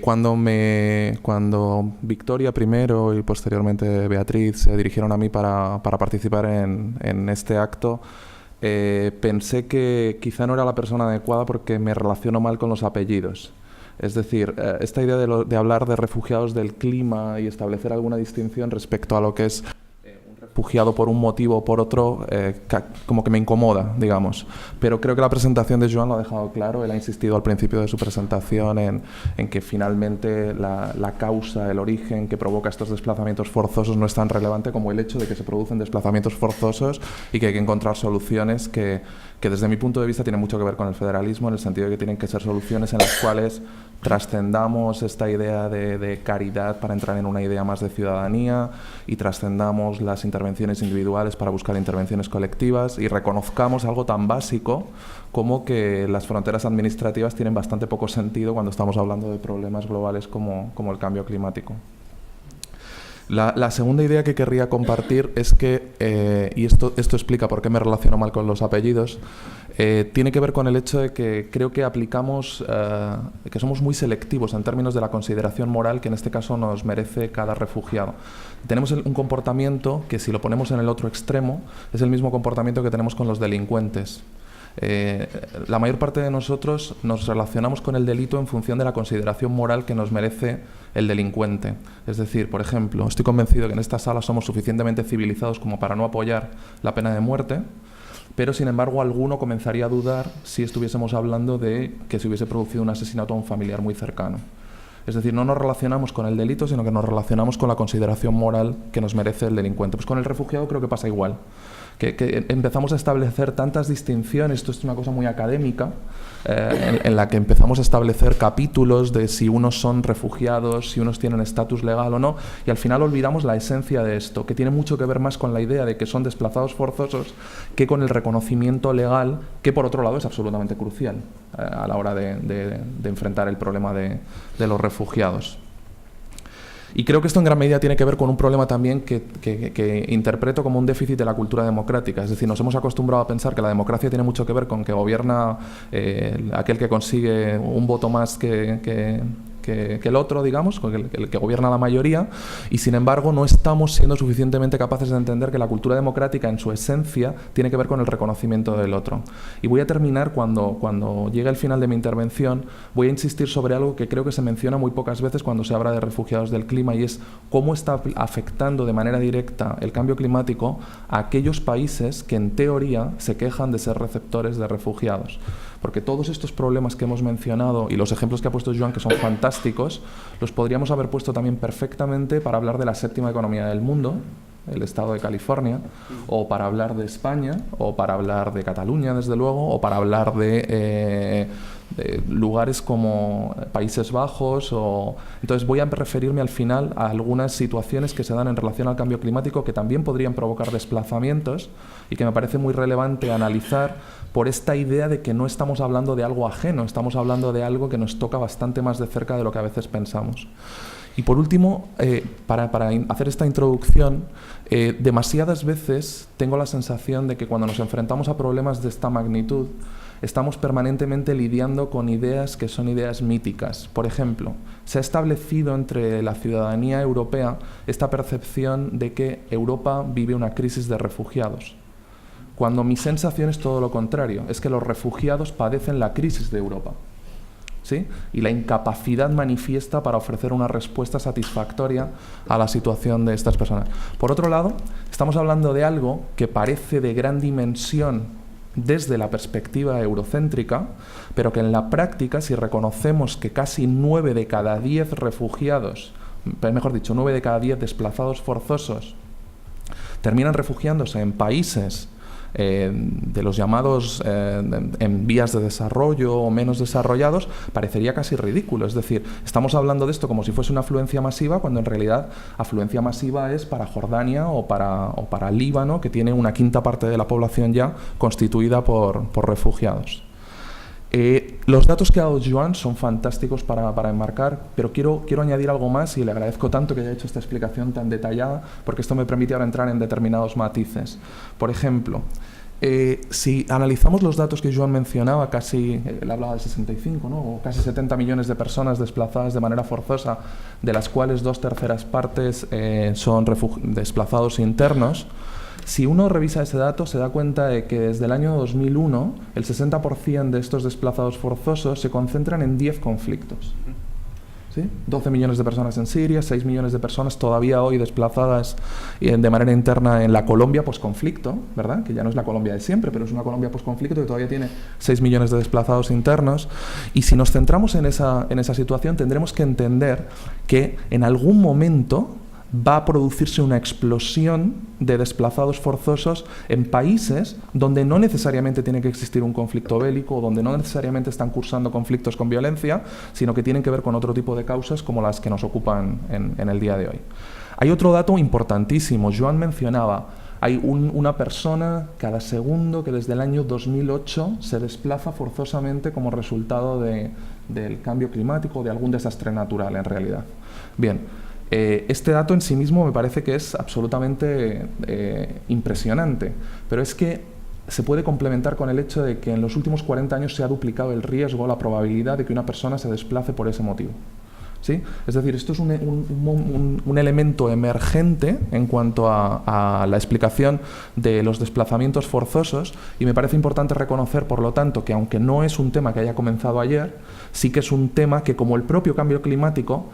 Cuando Victoria primero y posteriormente Beatriz se dirigieron a mí para participar en este acto, pensé que quizá no era la persona adecuada porque me relaciono mal con los apellidos. Es decir, esta idea de hablar de refugiados del clima y establecer alguna distinción respecto a lo que es refugiado por un motivo o por otro, como que me incomoda, digamos. Pero creo que la presentación de Joan lo ha dejado claro. Él ha insistido al principio de su presentación en que finalmente la causa, el origen que provoca estos desplazamientos forzosos no es tan relevante como el hecho de que se producen desplazamientos forzosos y que hay que encontrar soluciones que desde mi punto de vista tienen mucho que ver con el federalismo, en el sentido de que tienen que ser soluciones en las cuales trascendamos esta idea de caridad para entrar en una idea más de ciudadanía y trascendamos las intervenciones individuales para buscar intervenciones colectivas y reconozcamos algo tan básico como que las fronteras administrativas tienen bastante poco sentido cuando estamos hablando de problemas globales como el cambio climático. La segunda idea que querría compartir es que, y esto explica por qué me relaciono mal con los apellidos, tiene que ver con el hecho de que creo que aplicamos, que somos muy selectivos en términos de la consideración moral que en este caso nos merece cada refugiado. Tenemos un comportamiento que, si lo ponemos en el otro extremo, es el mismo comportamiento que tenemos con los delincuentes. La mayor parte de nosotros nos relacionamos con el delito en función de la consideración moral que nos merece el delincuente. Es decir, por ejemplo, estoy convencido que en esta sala somos suficientemente civilizados como para no apoyar la pena de muerte, pero sin embargo alguno comenzaría a dudar si estuviésemos hablando de que se hubiese producido un asesinato a un familiar muy cercano. Es decir, no nos relacionamos con el delito, sino que nos relacionamos con la consideración moral que nos merece el delincuente. Pues con el refugiado creo que pasa igual. Que empezamos a establecer tantas distinciones, esto es una cosa muy académica, en la que empezamos a establecer capítulos de si unos son refugiados, si unos tienen estatus legal o no, y al final olvidamos la esencia de esto, que tiene mucho que ver más con la idea de que son desplazados forzosos que con el reconocimiento legal, que por otro lado es absolutamente crucial a la hora de enfrentar el problema de los refugiados. Y creo que esto en gran medida tiene que ver con un problema también que interpreto como un déficit de la cultura democrática. Es decir, nos hemos acostumbrado a pensar que la democracia tiene mucho que ver con que gobierna aquel que consigue un voto más que el otro, digamos, el que gobierna la mayoría, y sin embargo no estamos siendo suficientemente capaces de entender que la cultura democrática en su esencia tiene que ver con el reconocimiento del otro. Y voy a terminar, cuando llegue el final de mi intervención, voy a insistir sobre algo que creo que se menciona muy pocas veces cuando se habla de refugiados del clima, y es cómo está afectando de manera directa el cambio climático a aquellos países que en teoría se quejan de ser receptores de refugiados. Porque todos estos problemas que hemos mencionado y los ejemplos que ha puesto Joan, que son fantásticos, los podríamos haber puesto también perfectamente para hablar de la séptima economía del mundo, el estado de California, o para hablar de España, o para hablar de Cataluña, desde luego, o para hablar de lugares como Países Bajos. Entonces voy a referirme al final a algunas situaciones que se dan en relación al cambio climático que también podrían provocar desplazamientos y que me parece muy relevante analizar por esta idea de que no estamos hablando de algo ajeno, estamos hablando de algo que nos toca bastante más de cerca de lo que a veces pensamos. Y por último, para hacer esta introducción, demasiadas veces tengo la sensación de que cuando nos enfrentamos a problemas de esta magnitud, estamos permanentemente lidiando con ideas que son ideas míticas. Por ejemplo, se ha establecido entre la ciudadanía europea esta percepción de que Europa vive una crisis de refugiados, cuando mi sensación es todo lo contrario, es que los refugiados padecen la crisis de Europa, ¿sí? Y la incapacidad manifiesta para ofrecer una respuesta satisfactoria a la situación de estas personas. Por otro lado, estamos hablando de algo que parece de gran dimensión desde la perspectiva eurocéntrica, pero que en la práctica, si reconocemos que casi 9 de cada 10 refugiados, mejor dicho, 9 de cada 10 desplazados forzosos, terminan refugiándose en países de los llamados en vías de desarrollo o menos desarrollados, parecería casi ridículo. Es decir, estamos hablando de esto como si fuese una afluencia masiva, cuando en realidad afluencia masiva es para Jordania o para Líbano, que tiene una quinta parte de la población ya constituida por refugiados. Los datos que ha dado Joan son fantásticos para enmarcar, pero quiero añadir algo más, y le agradezco tanto que haya hecho esta explicación tan detallada, porque esto me permite ahora entrar en determinados matices. Por ejemplo, Si analizamos los datos que Joan mencionaba, casi, él hablaba de 65, ¿no? O casi 70 millones de personas desplazadas de manera forzosa, de las cuales 2/3 partes son desplazados internos. Si uno revisa ese dato, se da cuenta de que desde el año 2001 el 60% de estos desplazados forzosos se concentran en 10 conflictos. ¿Sí? 12 millones de personas en Siria, 6 millones de personas todavía hoy desplazadas de manera interna en la Colombia posconflicto, ¿verdad? Que ya no es la Colombia de siempre, pero es una Colombia posconflicto que todavía tiene 6 millones de desplazados internos. Y si nos centramos en esa situación, tendremos que entender que en algún momento va a producirse una explosión de desplazados forzosos en países donde no necesariamente tiene que existir un conflicto bélico, o donde no necesariamente están cursando conflictos con violencia, sino que tienen que ver con otro tipo de causas como las que nos ocupan en el día de hoy. Hay otro dato importantísimo. Joan mencionaba, hay una persona cada segundo que desde el año 2008 se desplaza forzosamente como resultado del cambio climático o de algún desastre natural en realidad. Bien. Este dato en sí mismo me parece que es absolutamente impresionante, pero es que se puede complementar con el hecho de que en los últimos 40 años se ha duplicado el riesgo, la probabilidad de que una persona se desplace por ese motivo. ¿Sí? Es decir, esto es un elemento emergente en cuanto a la explicación de los desplazamientos forzosos, y me parece importante reconocer, por lo tanto, que aunque no es un tema que haya comenzado ayer, sí que es un tema que, como el propio cambio climático,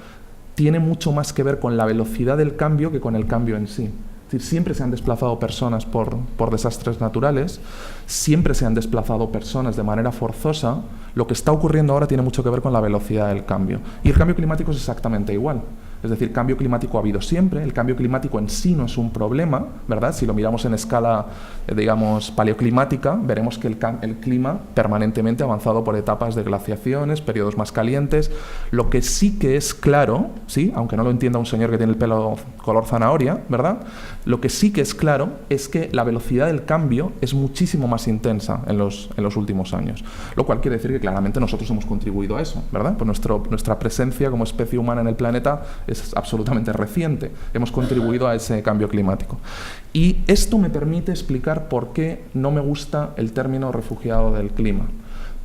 tiene mucho más que ver con la velocidad del cambio que con el cambio en sí. Es decir, siempre se han desplazado personas por desastres naturales, siempre se han desplazado personas de manera forzosa. Lo que está ocurriendo ahora tiene mucho que ver con la velocidad del cambio. Y el cambio climático es exactamente igual. Es decir, cambio climático ha habido siempre, el cambio climático en sí no es un problema, ¿verdad? Si lo miramos en escala, digamos, paleoclimática, veremos que el clima permanentemente ha avanzado por etapas de glaciaciones, periodos más calientes. Lo que sí que es claro, ¿sí? Aunque no lo entienda un señor que tiene el pelo color zanahoria, ¿verdad? Lo que sí que es claro es que la velocidad del cambio es muchísimo más intensa en los últimos años, lo cual quiere decir que claramente nosotros hemos contribuido a eso, ¿verdad? Pues nuestra presencia como especie humana en el planeta es absolutamente reciente. Hemos contribuido a ese cambio climático. Y esto me permite explicar por qué no me gusta el término refugiado del clima.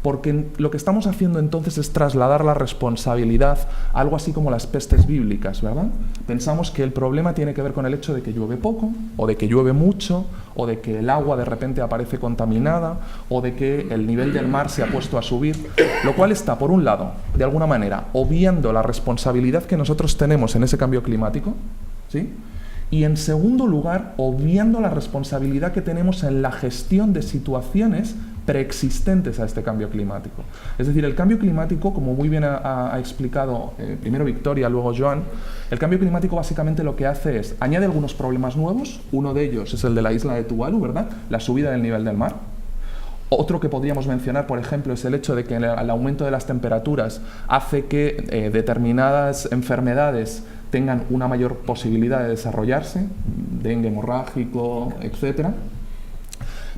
Porque lo que estamos haciendo entonces es trasladar la responsabilidad a algo así como las pestes bíblicas, ¿verdad? Pensamos que el problema tiene que ver con el hecho de que llueve poco, o de que llueve mucho, o de que el agua de repente aparece contaminada, o de que el nivel del mar se ha puesto a subir, lo cual está, por un lado, de alguna manera, obviando la responsabilidad que nosotros tenemos en ese cambio climático, ¿sí? Y en segundo lugar, obviando la responsabilidad que tenemos en la gestión de situaciones preexistentes a este cambio climático. Es decir, el cambio climático, como muy bien ha explicado primero Victoria, luego Joan, el cambio climático básicamente lo que hace es añade algunos problemas nuevos. Uno de ellos es el de la isla de Tuvalu, ¿verdad? La subida del nivel del mar. Otro que podríamos mencionar, por ejemplo, es el hecho de que el aumento de las temperaturas hace que determinadas enfermedades tengan una mayor posibilidad de desarrollarse, dengue hemorrágico, etc.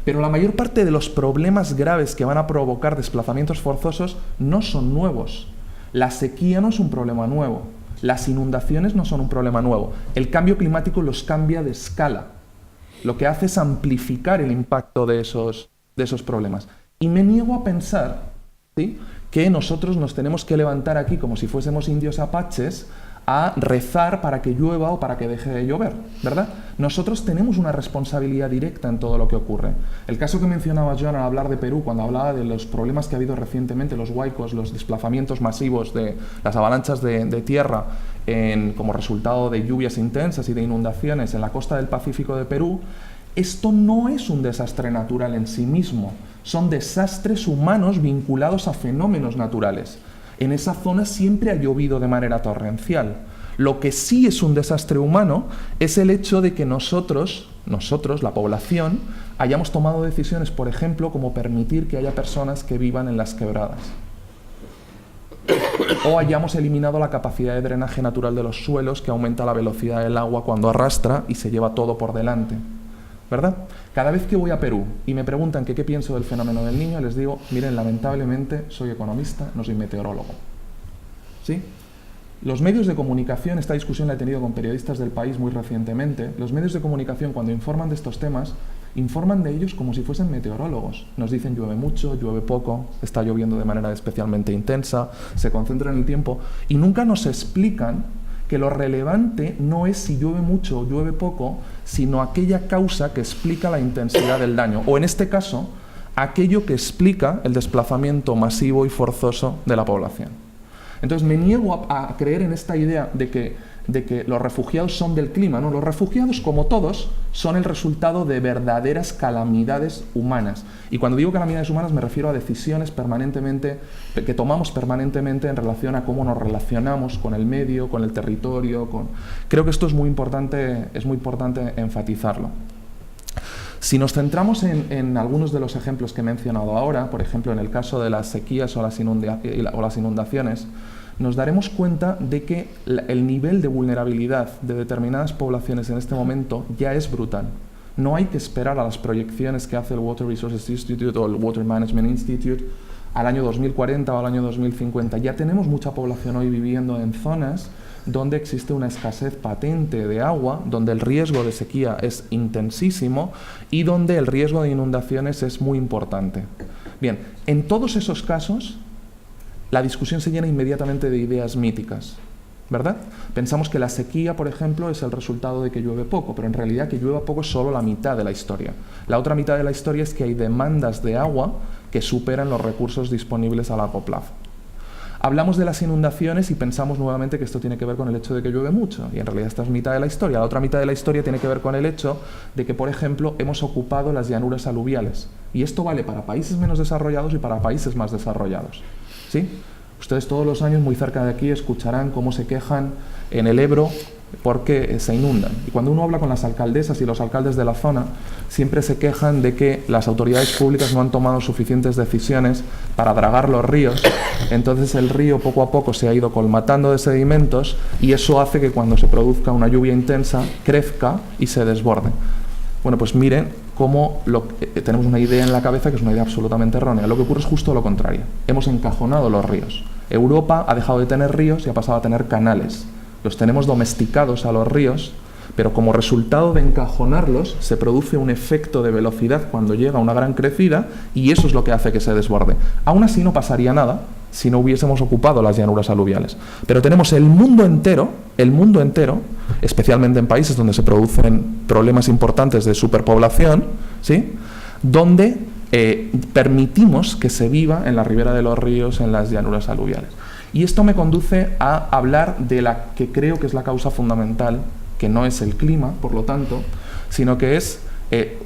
Pero la mayor parte de los problemas graves que van a provocar desplazamientos forzosos no son nuevos. La sequía no es un problema nuevo. Las inundaciones no son un problema nuevo. El cambio climático los cambia de escala. Lo que hace es amplificar el impacto de esos problemas. Y me niego a pensar, ¿sí?, que nosotros nos tenemos que levantar aquí como si fuésemos indios apaches a rezar para que llueva o para que deje de llover, ¿verdad? Nosotros tenemos una responsabilidad directa en todo lo que ocurre. El caso que mencionaba Joan al hablar de Perú, cuando hablaba de los problemas que ha habido recientemente, los huaicos, los desplazamientos masivos de las avalanchas de tierra como resultado de lluvias intensas y de inundaciones en la costa del Pacífico de Perú, esto no es un desastre natural en sí mismo, son desastres humanos vinculados a fenómenos naturales. En esa zona siempre ha llovido de manera torrencial. Lo que sí es un desastre humano es el hecho de que nosotros, la población, hayamos tomado decisiones, por ejemplo, como permitir que haya personas que vivan en las quebradas. O hayamos eliminado la capacidad de drenaje natural de los suelos, que aumenta la velocidad del agua cuando arrastra y se lleva todo por delante, ¿verdad? Cada vez que voy a Perú y me preguntan qué pienso del fenómeno del Niño, les digo, miren, lamentablemente soy economista, no soy meteorólogo. ¿Sí? Los medios de comunicación, esta discusión la he tenido con periodistas del país muy recientemente, los medios de comunicación cuando informan de estos temas informan de ellos como si fuesen meteorólogos. Nos dicen llueve mucho, llueve poco, está lloviendo de manera especialmente intensa, se concentran en el tiempo y nunca nos explican que lo relevante no es si llueve mucho o llueve poco, sino aquella causa que explica la intensidad del daño, o en este caso, aquello que explica el desplazamiento masivo y forzoso de la población. Entonces me niego a creer en esta idea de que los refugiados son del clima, ¿no? Los refugiados, como todos, son el resultado de verdaderas calamidades humanas. Y cuando digo calamidades humanas me refiero a decisiones que tomamos permanentemente en relación a cómo nos relacionamos con el medio, con el territorio. Creo que esto es muy importante enfatizarlo. Si nos centramos en algunos de los ejemplos que he mencionado ahora, por ejemplo, en el caso de las sequías o las inundaciones, nos daremos cuenta de que el nivel de vulnerabilidad de determinadas poblaciones en este momento ya es brutal. No hay que esperar a las proyecciones que hace el Water Resources Institute o el Water Management Institute al año 2040 o al año 2050. Ya tenemos mucha población hoy viviendo en zonas donde existe una escasez patente de agua, donde el riesgo de sequía es intensísimo y donde el riesgo de inundaciones es muy importante. Bien, en todos esos casos, la discusión se llena inmediatamente de ideas míticas, ¿verdad? Pensamos que la sequía, por ejemplo, es el resultado de que llueve poco, pero en realidad que llueva poco es solo la mitad de la historia. La otra mitad de la historia es que hay demandas de agua que superan los recursos disponibles a largo plazo. Hablamos de las inundaciones y pensamos nuevamente que esto tiene que ver con el hecho de que llueve mucho, y en realidad esta es mitad de la historia. La otra mitad de la historia tiene que ver con el hecho de que, por ejemplo, hemos ocupado las llanuras aluviales, y esto vale para países menos desarrollados y para países más desarrollados. ¿Sí? Ustedes todos los años muy cerca de aquí escucharán cómo se quejan en el Ebro porque se inundan. Y cuando uno habla con las alcaldesas y los alcaldes de la zona, siempre se quejan de que las autoridades públicas no han tomado suficientes decisiones para dragar los ríos. Entonces el río poco a poco se ha ido colmatando de sedimentos y eso hace que cuando se produzca una lluvia intensa crezca y se desborde. Bueno, pues miren cómo tenemos una idea en la cabeza que es una idea absolutamente errónea. Lo que ocurre es justo lo contrario. Hemos encajonado los ríos. Europa ha dejado de tener ríos y ha pasado a tener canales. Los tenemos domesticados a los ríos, pero como resultado de encajonarlos se produce un efecto de velocidad cuando llega una gran crecida y eso es lo que hace que se desborde. Aún así no pasaría nada si no hubiésemos ocupado las llanuras aluviales. Pero tenemos el mundo entero, especialmente en países donde se producen problemas importantes de superpoblación, ¿sí?, donde permitimos que se viva en la ribera de los ríos, en las llanuras aluviales. Y esto me conduce a hablar de la que creo que es la causa fundamental, que no es el clima, por lo tanto, sino que es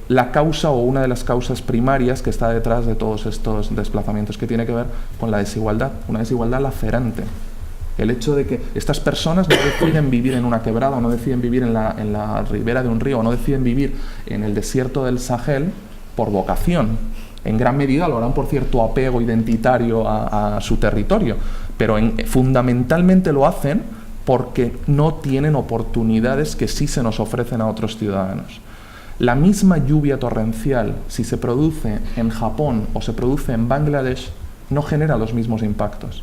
la causa o una de las causas primarias que está detrás de todos estos desplazamientos, que tiene que ver con la desigualdad, una desigualdad lacerante. El hecho de que estas personas no deciden vivir en una quebrada, o no deciden vivir en la ribera de un río, o no deciden vivir en el desierto del Sahel por vocación. En gran medida lo harán por cierto apego identitario a su territorio, pero fundamentalmente lo hacen porque no tienen oportunidades que sí se nos ofrecen a otros ciudadanos. La misma lluvia torrencial, si se produce en Japón o se produce en Bangladesh, no genera los mismos impactos.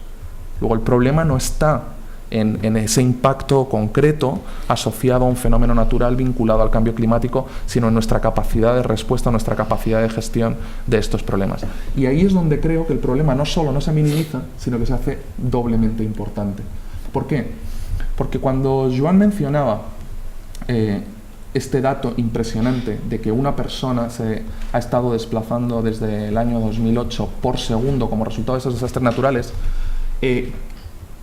Luego el problema no está en ese impacto concreto asociado a un fenómeno natural vinculado al cambio climático, sino en nuestra capacidad de respuesta, nuestra capacidad de gestión de estos problemas. Y ahí es donde creo que el problema no solo no se minimiza, sino que se hace doblemente importante. ¿Por qué? Porque cuando Joan mencionaba este dato impresionante de que una persona se ha estado desplazando desde el año 2008 por segundo como resultado de esos desastres naturales,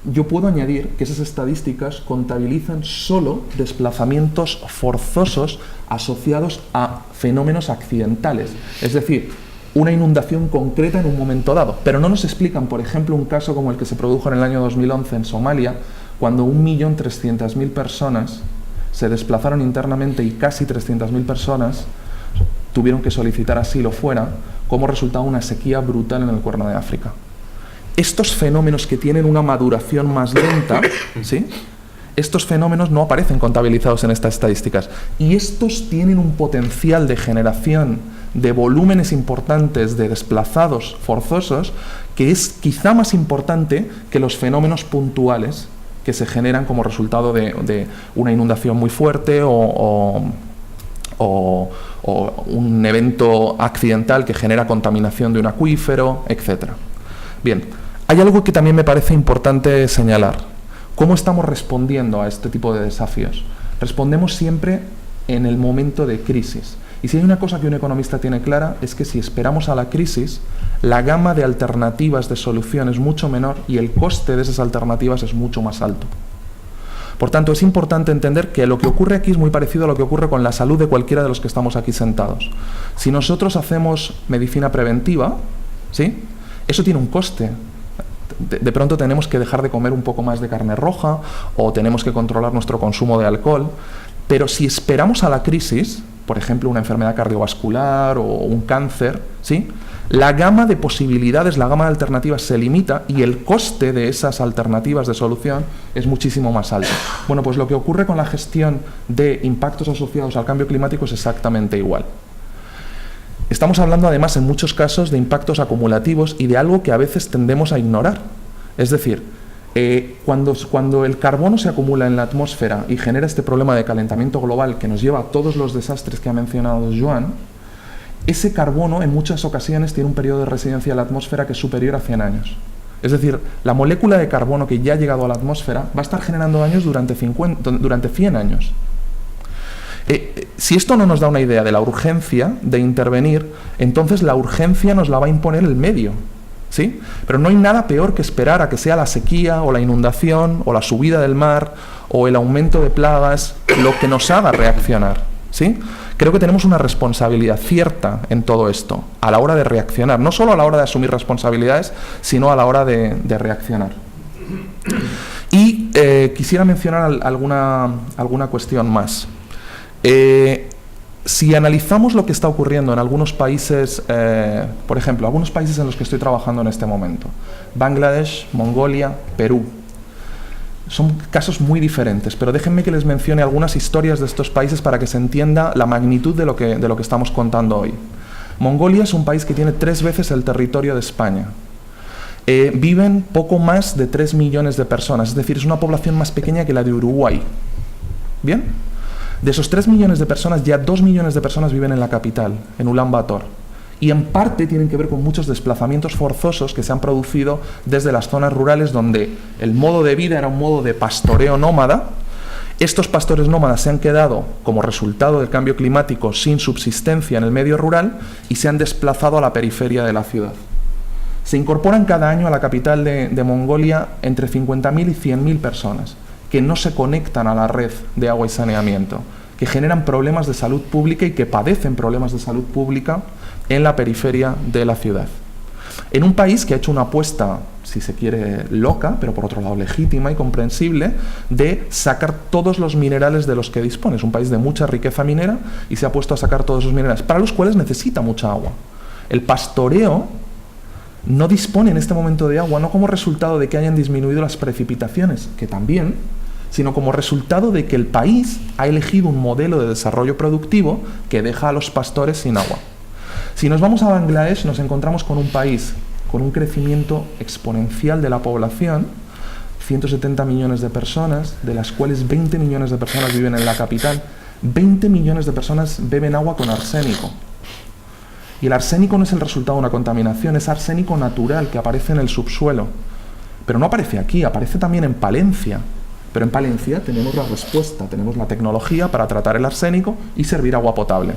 yo puedo añadir que esas estadísticas contabilizan solo desplazamientos forzosos asociados a fenómenos accidentales, es decir, una inundación concreta en un momento dado, pero no nos explican, por ejemplo, un caso como el que se produjo en el año 2011 en Somalia, cuando 1.300.000 personas se desplazaron internamente y casi 300.000 personas tuvieron que solicitar asilo fuera como resultado de una sequía brutal en el Cuerno de África. Estos fenómenos que tienen una maduración más lenta, ¿sí?, estos fenómenos no aparecen contabilizados en estas estadísticas y estos tienen un potencial de generación de volúmenes importantes de desplazados forzosos que es quizá más importante que los fenómenos puntuales que se generan como resultado de una inundación muy fuerte o o un evento accidental que genera contaminación de un acuífero, etc. Bien, hay algo que también me parece importante señalar. ¿Cómo estamos respondiendo a este tipo de desafíos? Respondemos siempre en el momento de crisis. Y si hay una cosa que un economista tiene clara, es que si esperamos a la crisis, la gama de alternativas de solución es mucho menor y el coste de esas alternativas es mucho más alto. Por tanto, es importante entender que lo que ocurre aquí es muy parecido a lo que ocurre con la salud de cualquiera de los que estamos aquí sentados. Si nosotros hacemos medicina preventiva, ¿sí?, eso tiene un coste. De pronto tenemos que dejar de comer un poco más de carne roja o tenemos que controlar nuestro consumo de alcohol. Pero si esperamos a la crisis, por ejemplo, una enfermedad cardiovascular o un cáncer, ¿sí?, la gama de posibilidades, la gama de alternativas se limita y el coste de esas alternativas de solución es muchísimo más alto. Bueno, pues lo que ocurre con la gestión de impactos asociados al cambio climático es exactamente igual. Estamos hablando además en muchos casos de impactos acumulativos y de algo que a veces tendemos a ignorar. Es decir, cuando el carbono se acumula en la atmósfera y genera este problema de calentamiento global que nos lleva a todos los desastres que ha mencionado Joan, ese carbono en muchas ocasiones tiene un periodo de residencia en la atmósfera que es superior a 100 años. Es decir, la molécula de carbono que ya ha llegado a la atmósfera va a estar generando daños durante 100 años. Si esto no nos da una idea de la urgencia de intervenir, entonces la urgencia nos la va a imponer el medio, ¿sí? Pero no hay nada peor que esperar a que sea la sequía o la inundación o la subida del mar o el aumento de plagas lo que nos haga reaccionar, ¿sí? Creo que tenemos una responsabilidad cierta en todo esto, a la hora de reaccionar, no solo a la hora de asumir responsabilidades, sino a la hora de reaccionar. Y quisiera mencionar alguna cuestión más. Si analizamos lo que está ocurriendo en algunos países, por ejemplo, algunos países en los que estoy trabajando en este momento, Bangladesh, Mongolia, Perú, son casos muy diferentes, pero déjenme que les mencione algunas historias de estos países para que se entienda la magnitud de lo que estamos contando hoy. Mongolia es un país que tiene 3 veces el territorio de España. Viven poco más de 3 millones de personas, es decir, es una población más pequeña que la de Uruguay. ¿Bien? De esos 3 millones de personas, ya 2 millones de personas viven en la capital, en Ulan Bator. Y en parte tienen que ver con muchos desplazamientos forzosos que se han producido desde las zonas rurales donde el modo de vida era un modo de pastoreo nómada. Estos pastores nómadas se han quedado, como resultado del cambio climático, sin subsistencia en el medio rural y se han desplazado a la periferia de la ciudad. Se incorporan cada año a la capital de Mongolia entre 50.000 y 100.000 personas que no se conectan a la red de agua y saneamiento, que generan problemas de salud pública y que padecen problemas de salud pública en la periferia de la ciudad. En un país que ha hecho una apuesta, si se quiere, loca, pero por otro lado legítima y comprensible, de sacar todos los minerales de los que dispone. Es un país de mucha riqueza minera y se ha puesto a sacar todos esos minerales, para los cuales necesita mucha agua. El pastoreo no dispone en este momento de agua, no como resultado de que hayan disminuido las precipitaciones, que también, sino como resultado de que el país ha elegido un modelo de desarrollo productivo que deja a los pastores sin agua. Si nos vamos a Bangladesh, nos encontramos con un país con un crecimiento exponencial de la población, 170 millones de personas, de las cuales 20 millones de personas viven en la capital. 20 millones de personas beben agua con arsénico. Y el arsénico no es el resultado de una contaminación, es arsénico natural que aparece en el subsuelo. Pero no aparece aquí, aparece también en Palencia. Pero en Palencia tenemos la respuesta, tenemos la tecnología para tratar el arsénico y servir agua potable.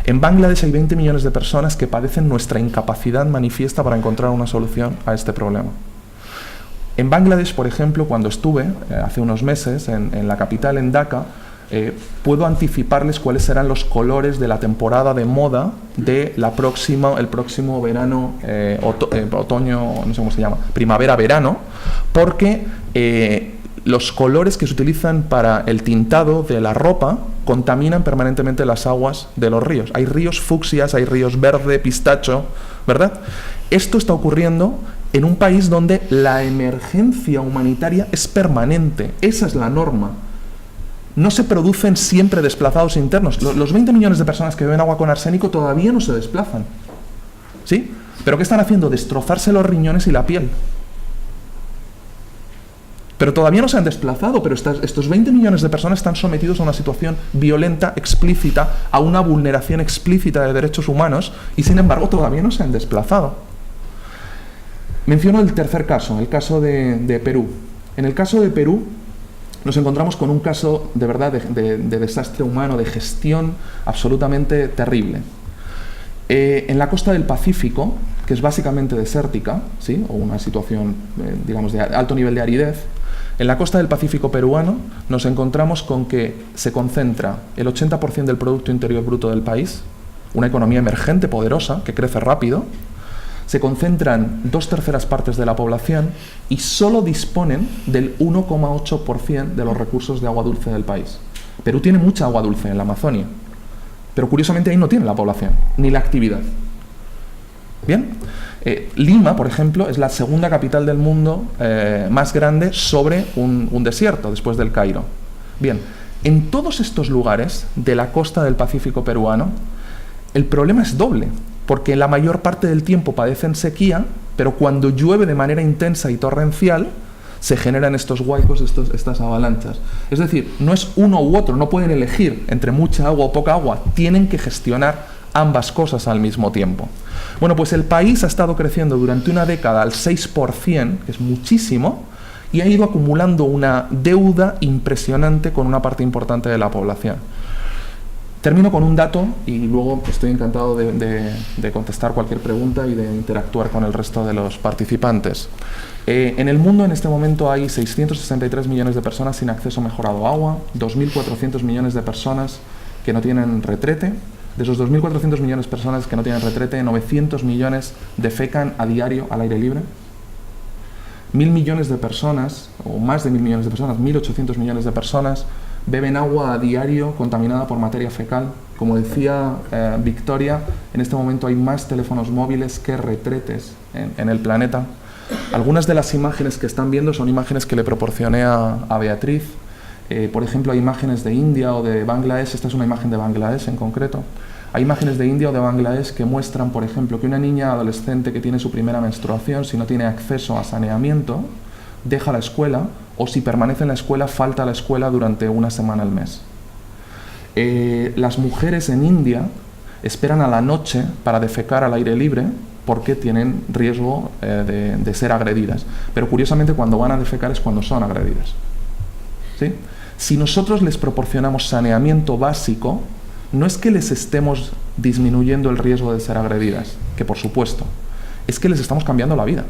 En Bangladesh hay 20 millones de personas que padecen nuestra incapacidad manifiesta para encontrar una solución a este problema. En Bangladesh, por ejemplo, cuando estuve hace unos meses en la capital, en Dhaka, puedo anticiparles cuáles serán los colores de la temporada de moda de el próximo verano, otoño, no sé cómo se llama, primavera-verano, porque los colores que se utilizan para el tintado de la ropa contaminan permanentemente las aguas de los ríos. Hay ríos fucsias, hay ríos verde, pistacho, ¿verdad? Esto está ocurriendo en un país donde la emergencia humanitaria es permanente. Esa es la norma. No se producen siempre desplazados internos. Los 20 millones de personas que beben agua con arsénico todavía no se desplazan, ¿sí? ¿Pero qué están haciendo? Destrozarse los riñones y la piel. Pero todavía no se han desplazado, pero estos 20 millones de personas están sometidos a una situación violenta, explícita, a una vulneración explícita de derechos humanos, y sin embargo todavía no se han desplazado. Menciono el tercer caso, el caso de Perú. En el caso de Perú nos encontramos con un caso de verdad de desastre humano, de gestión absolutamente terrible. En la costa del Pacífico, que es básicamente desértica, ¿sí?, o una situación, digamos, de alto nivel de aridez, en la costa del Pacífico peruano nos encontramos con que se concentra el 80% del Producto Interior Bruto del país, una economía emergente, poderosa, que crece rápido, se concentran 2/3 partes de la población y solo disponen del 1,8% de los recursos de agua dulce del país. Perú tiene mucha agua dulce en la Amazonia, pero curiosamente ahí no tiene la población, ni la actividad. Bien, Lima, por ejemplo, es la segunda capital del mundo más grande sobre un desierto, después del Cairo. Bien, en todos estos lugares de la costa del Pacífico peruano, el problema es doble, porque la mayor parte del tiempo padecen sequía, pero cuando llueve de manera intensa y torrencial, se generan estos huaicos, estas avalanchas. Es decir, no es uno u otro, no pueden elegir entre mucha agua o poca agua, tienen que gestionar ambas cosas al mismo tiempo. Bueno, pues el país ha estado creciendo durante una década al 6%, que es muchísimo, y ha ido acumulando una deuda impresionante con una parte importante de la población. Termino con un dato y luego estoy encantado de contestar cualquier pregunta y de interactuar con el resto de los participantes. En el mundo en este momento hay 663 millones de personas sin acceso mejorado a agua, 2.400 millones de personas que no tienen retrete. De esos 2.400 millones de personas que no tienen retrete, 900 millones defecan a diario al aire libre. 1.000 millones de personas, o más de 1.000 millones de personas, 1.800 millones de personas, beben agua a diario contaminada por materia fecal. Como decía Victoria, en este momento hay más teléfonos móviles que retretes en el planeta. Algunas de las imágenes que están viendo son imágenes que le proporcioné a Beatriz. Por ejemplo, hay imágenes de India o de Bangladesh. Esta es una imagen de Bangladesh en concreto. Hay imágenes de India o de Bangladesh que muestran, por ejemplo, que una niña adolescente que tiene su primera menstruación, si no tiene acceso a saneamiento, deja la escuela, o si permanece en la escuela, falta a la escuela durante una semana al mes. Las mujeres en India esperan a la noche para defecar al aire libre porque tienen riesgo de ser agredidas. Pero curiosamente cuando van a defecar es cuando son agredidas. ¿Sí? Si nosotros les proporcionamos saneamiento básico, no es que les estemos disminuyendo el riesgo de ser agredidas, que por supuesto, es que les estamos cambiando la vida.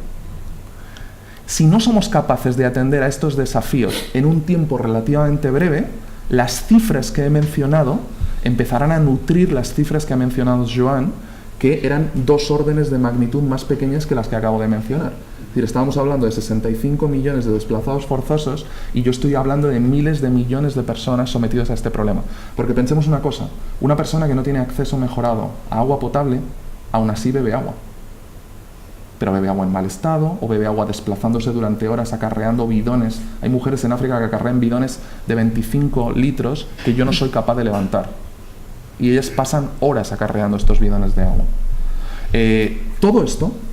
Si no somos capaces de atender a estos desafíos en un tiempo relativamente breve, las cifras que he mencionado empezarán a nutrir las cifras que ha mencionado Joan, que eran 2 órdenes de magnitud más pequeñas que las que acabo de mencionar. Es decir, estábamos hablando de 65 millones de desplazados forzosos y yo estoy hablando de miles de millones de personas sometidas a este problema. Porque pensemos una cosa, una persona que no tiene acceso mejorado a agua potable, aún así bebe agua. Pero bebe agua en mal estado o bebe agua desplazándose durante horas acarreando bidones. Hay mujeres en África que acarrean bidones de 25 litros que yo no soy capaz de levantar. Y ellas pasan horas acarreando estos bidones de agua.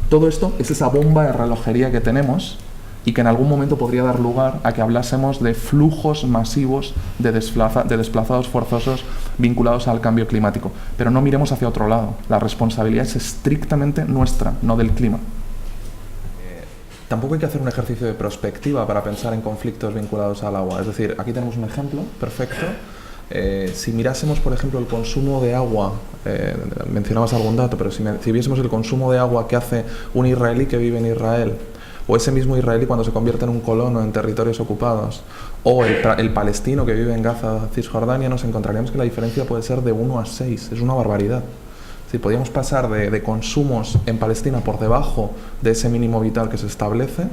Todo esto es esa bomba de relojería que tenemos y que en algún momento podría dar lugar a que hablásemos de flujos masivos de desplazados forzosos vinculados al cambio climático. Pero no miremos hacia otro lado. La responsabilidad es estrictamente nuestra, no del clima. Tampoco hay que hacer un ejercicio de prospectiva para pensar en conflictos vinculados al agua. Es decir, aquí tenemos un ejemplo perfecto. Si mirásemos, por ejemplo, el consumo de agua, mencionabas algún dato, pero si viésemos el consumo de agua que hace un israelí que vive en Israel, o ese mismo israelí cuando se convierte en un colono en territorios ocupados, o el palestino que vive en Gaza, Cisjordania, nos encontraríamos que la diferencia puede ser de 1 a 6, es una barbaridad. Si podíamos pasar de consumos en Palestina por debajo de ese mínimo vital que se establece,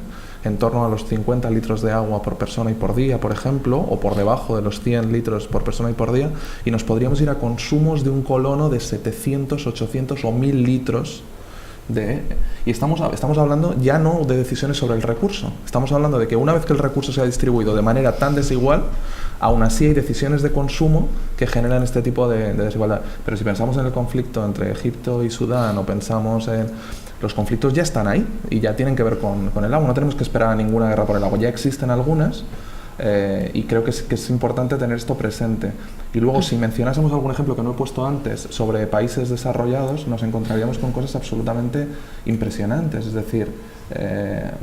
en torno a los 50 litros de agua por persona y por día, por ejemplo, o por debajo de los 100 litros por persona y por día, y nos podríamos ir a consumos de un colono de 700, 800 o 1000 litros y estamos hablando ya no de decisiones sobre el recurso, estamos hablando de que una vez que el recurso se ha distribuido de manera tan desigual, aún así hay decisiones de consumo que generan este tipo de desigualdad. Pero si pensamos en el conflicto entre Egipto y Sudán, o pensamos Los conflictos ya están ahí y ya tienen que ver con el agua. No tenemos que esperar a ninguna guerra por el agua. Ya existen algunas y creo que es importante tener esto presente. Y luego, si mencionásemos algún ejemplo que no he puesto antes sobre países desarrollados, nos encontraríamos con cosas absolutamente impresionantes. Es decir,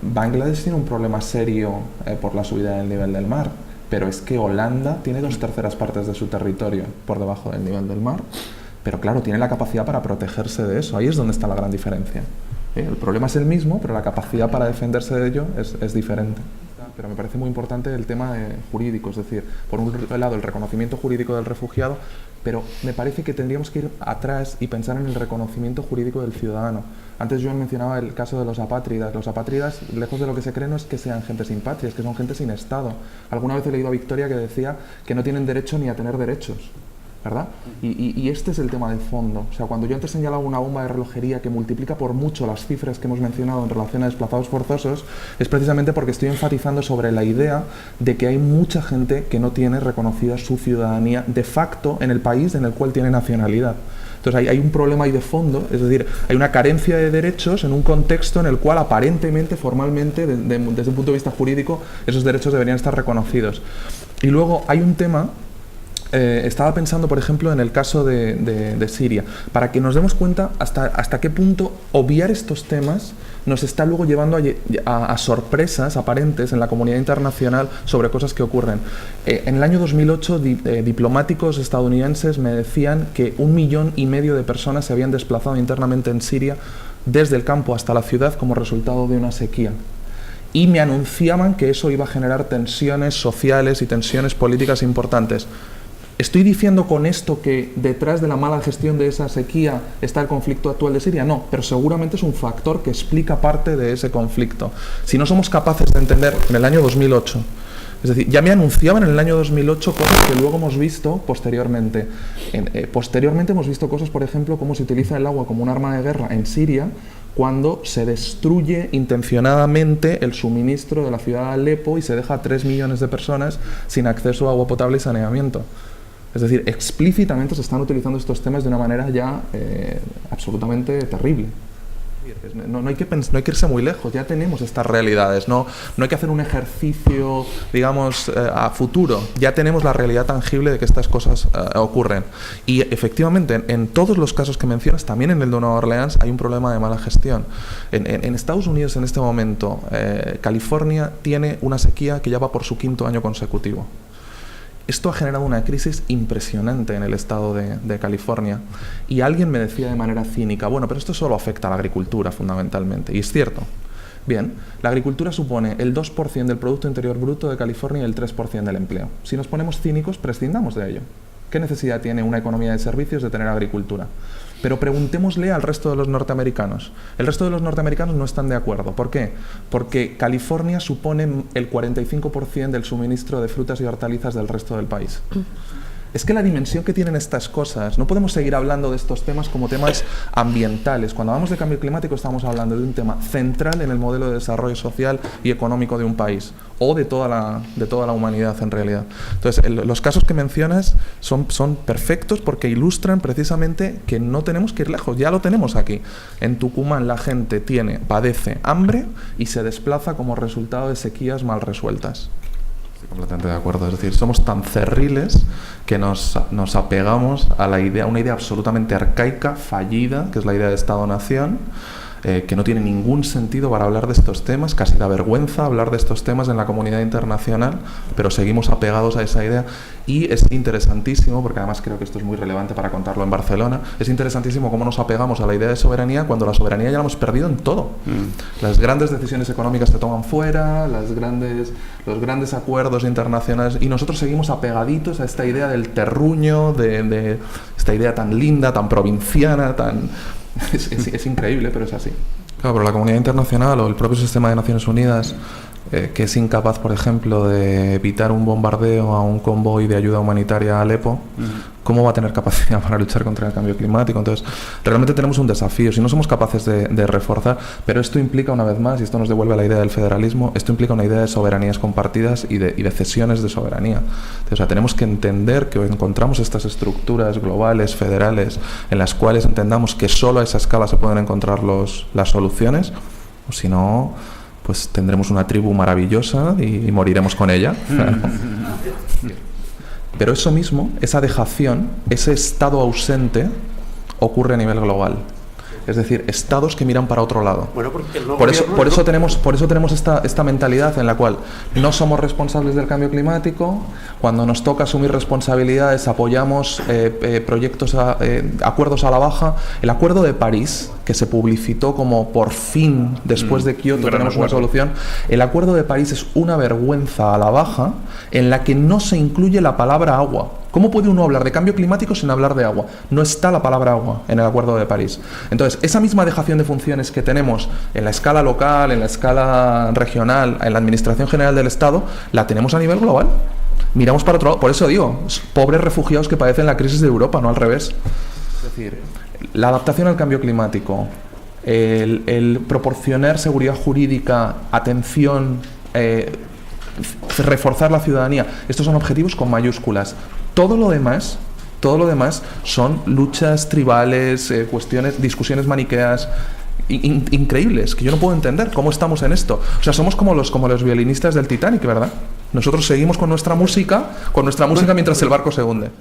Bangladesh tiene un problema serio por la subida del nivel del mar, pero es que Holanda tiene 2/3 partes de su territorio por debajo del nivel del mar, pero claro, tiene la capacidad para protegerse de eso. Ahí es donde está la gran diferencia. El problema es el mismo, pero la capacidad para defenderse de ello es diferente. Pero me parece muy importante el tema jurídico, es decir, por un lado el reconocimiento jurídico del refugiado, pero me parece que tendríamos que ir atrás y pensar en el reconocimiento jurídico del ciudadano. Antes yo mencionaba el caso de los apátridas. Los apátridas, lejos de lo que se cree, no es que sean gente sin patria, es que son gente sin Estado. Alguna vez he leído a Victoria que decía que no tienen derecho ni a tener derechos, ¿verdad? Y este es el tema de fondo. O sea, cuando yo antes señalaba una bomba de relojería que multiplica por mucho las cifras que hemos mencionado en relación a desplazados forzosos, es precisamente porque estoy enfatizando sobre la idea de que hay mucha gente que no tiene reconocida su ciudadanía de facto en el país en el cual tiene nacionalidad. Entonces hay un problema ahí de fondo, es decir, hay una carencia de derechos en un contexto en el cual aparentemente, formalmente, desde un punto de vista jurídico, esos derechos deberían estar reconocidos. Y luego hay un tema. Estaba pensando, por ejemplo, en el caso de Siria, para que nos demos cuenta hasta qué punto obviar estos temas nos está luego llevando a sorpresas aparentes en la comunidad internacional sobre cosas que ocurren. En el año 2008, diplomáticos estadounidenses me decían que 1,5 millones de personas se habían desplazado internamente en Siria desde el campo hasta la ciudad como resultado de una sequía. Y me anunciaban que eso iba a generar tensiones sociales y tensiones políticas importantes. ¿Estoy diciendo con esto que detrás de la mala gestión de esa sequía está el conflicto actual de Siria? No, pero seguramente es un factor que explica parte de ese conflicto. Si no somos capaces de entender en el año 2008, es decir, ya me anunciaban en el año 2008 cosas que luego hemos visto posteriormente. Posteriormente hemos visto cosas, por ejemplo, cómo se utiliza el agua como un arma de guerra en Siria, cuando se destruye intencionadamente el suministro de la ciudad de Alepo y se deja a 3 millones de personas sin acceso a agua potable y saneamiento. Es decir, explícitamente se están utilizando estos temas de una manera ya absolutamente terrible. No hay que irse muy lejos, ya tenemos estas realidades, no hay que hacer un ejercicio, digamos, a futuro, ya tenemos la realidad tangible de que estas cosas ocurren. Y efectivamente, en todos los casos que mencionas, también en el de Nueva Orleans, hay un problema de mala gestión. En Estados Unidos, en este momento, California tiene una sequía que ya va por su 5º año consecutivo. Esto ha generado una crisis impresionante en el estado de California. Y alguien me decía de manera cínica, bueno, pero esto solo afecta a la agricultura fundamentalmente. Y es cierto. Bien, la agricultura supone el 2% del Producto Interior Bruto de California y el 3% del empleo. Si nos ponemos cínicos, prescindamos de ello. ¿Qué necesidad tiene una economía de servicios de tener agricultura? Pero preguntémosle al resto de los norteamericanos. El resto de los norteamericanos no están de acuerdo. ¿Por qué? Porque California supone el 45% del suministro de frutas y hortalizas del resto del país. Es que la dimensión que tienen estas cosas, no podemos seguir hablando de estos temas como temas ambientales. Cuando hablamos de cambio climático estamos hablando de un tema central en el modelo de desarrollo social y económico de un país, o de toda la humanidad en realidad. Entonces, los casos que mencionas son perfectos porque ilustran precisamente que no tenemos que ir lejos, ya lo tenemos aquí. En Tucumán la gente padece hambre y se desplaza como resultado de sequías mal resueltas. Estoy completamente de acuerdo. Es decir, somos tan cerriles que nos apegamos a una idea absolutamente arcaica, fallida, que es la idea de Estado-Nación, que no tiene ningún sentido para hablar de estos temas. Casi da vergüenza hablar de estos temas en la comunidad internacional, pero seguimos apegados a esa idea. Y es interesantísimo, porque además creo que esto es muy relevante para contarlo en Barcelona, es interesantísimo cómo nos apegamos a la idea de soberanía cuando la soberanía ya la hemos perdido en todo. Las grandes decisiones económicas se toman fuera, los grandes acuerdos internacionales, y nosotros seguimos apegaditos a esta idea del terruño, de esta idea tan linda, tan provinciana, tan... Es increíble, pero es así. Claro, pero la comunidad internacional o el propio sistema de Naciones Unidas que es incapaz, por ejemplo, de evitar un bombardeo a un convoy de ayuda humanitaria a Alepo, ¿cómo va a tener capacidad para luchar contra el cambio climático? Entonces, realmente tenemos un desafío. Si no somos capaces de reforzar, pero esto implica, una vez más, y esto nos devuelve a la idea del federalismo, esto implica una idea de soberanías compartidas y de cesiones de soberanía. Entonces, o sea, tenemos que entender que encontramos estas estructuras globales, federales, en las cuales entendamos que solo a esa escala se pueden encontrar las soluciones, o si no, pues tendremos una tribu maravillosa y moriremos con ella. Pero eso mismo, esa dejación, ese estado ausente, ocurre a nivel global. Es decir, estados que miran para otro lado. Bueno, porque por eso tenemos esta mentalidad en la cual no somos responsables del cambio climático. Cuando nos toca asumir responsabilidades, apoyamos proyectos, acuerdos a la baja. El Acuerdo de París, que se publicitó como por fin, después de Kioto, tenemos una solución. El Acuerdo de París es una vergüenza a la baja en la que no se incluye la palabra agua. ¿Cómo puede uno hablar de cambio climático sin hablar de agua? No está la palabra agua en el Acuerdo de París. Entonces, esa misma dejación de funciones que tenemos en la escala local, en la escala regional, en la Administración General del Estado, la tenemos a nivel global. Miramos para otro lado. Por eso digo, pobres refugiados que padecen la crisis de Europa, no al revés. Es decir, la adaptación al cambio climático, el proporcionar seguridad jurídica, atención, reforzar la ciudadanía, estos son objetivos con mayúsculas. Todo lo demás son luchas tribales, discusiones maniqueas increíbles, que yo no puedo entender cómo estamos en esto. O sea, somos como los violinistas del Titanic, ¿verdad? Nosotros seguimos con nuestra música mientras el barco se hunde.